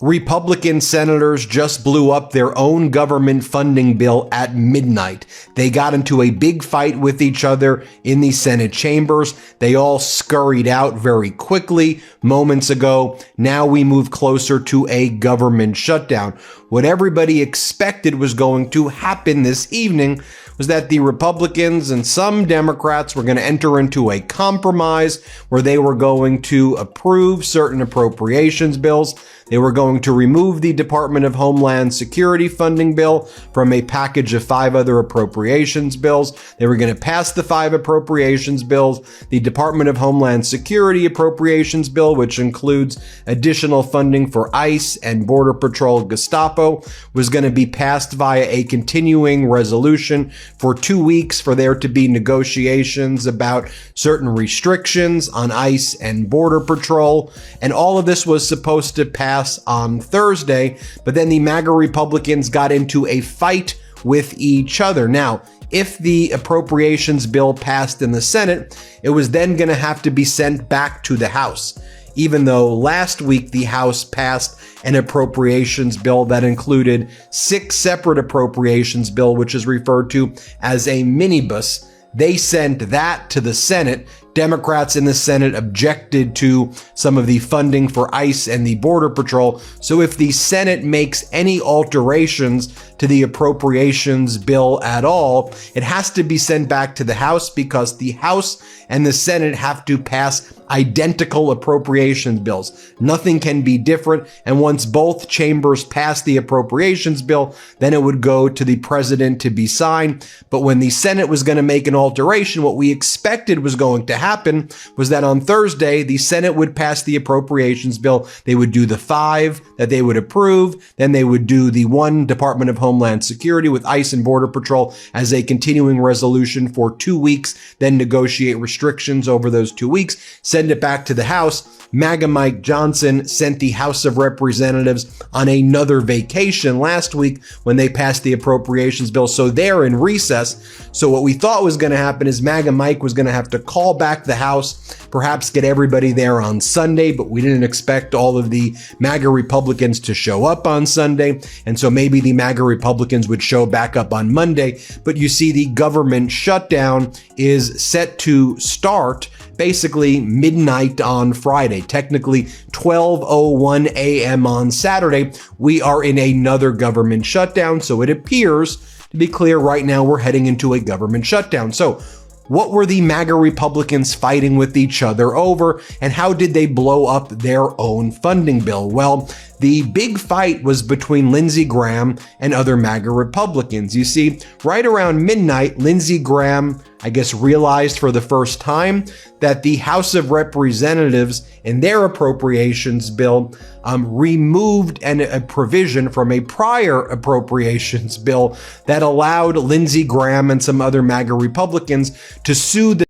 Republican senators just blew up their own government funding bill at midnight. They got into a big fight with each other in the Senate chambers. They all scurried out very quickly moments ago. Now we move closer to a government shutdown. What everybody expected was going to happen this evening was that the Republicans and some Democrats were going to enter into a compromise where they were going to approve certain appropriations bills. They were going to remove the Department of Homeland Security funding bill from a package of 5 other appropriations bills. They were going to pass the 5 appropriations bills. The Department of Homeland Security appropriations bill, which includes additional funding for ICE and Border Patrol Gestapo, was going to be passed via a continuing resolution for 2 weeks for there to be negotiations about certain restrictions on ICE and Border Patrol. And all of this was supposed to pass on Thursday, but then the MAGA Republicans got into a fight with each other. Now, if the appropriations bill passed in the Senate, it was then going to have to be sent back to the House. Even though last week the House passed an appropriations bill that included 6 separate appropriations bill, which is referred to as a minibus, they sent that to the Senate. Democrats in the Senate objected to some of the funding for ICE and the Border Patrol. So if the Senate makes any alterations to the appropriations bill at all, it has to be sent back to the House because the House and the Senate have to pass identical appropriations bills. Nothing can be different. And once both chambers pass the appropriations bill, then it would go to the president to be signed. But when the Senate was going to make an alteration, what we expected was going to happen was that on Thursday, the Senate would pass the appropriations bill. They would do the 5 that they would approve. Then they would do the 1 Department of Homeland Security with ICE and Border Patrol as a continuing resolution for 2 weeks, then negotiate restrictions over those 2 weeks, send it back to the House. MAGA Mike Johnson sent the House of Representatives on another vacation last week when they passed the appropriations bill. So they're in recess. So what we thought was going to happen is MAGA Mike was going to have to call back the House, perhaps get everybody there on Sunday, but we didn't expect all of the MAGA Republicans to show up on Sunday. And so maybe the MAGA Republicans would show back up on Monday. But you see, the government shutdown is set to start basically midnight on Friday, technically 12:01 a.m. on Saturday. We are in another government shutdown. So it appears, to be clear, right now we're heading into a government shutdown. So what were the MAGA Republicans fighting with each other over, and how did they blow up their own funding bill? Well, the big fight was between Lindsey Graham and other MAGA Republicans. You see, right around midnight, Lindsey Graham, I guess, realized for the first time that the House of Representatives in their appropriations bill removed a provision from a prior appropriations bill that allowed Lindsey Graham and some other MAGA Republicans to sue the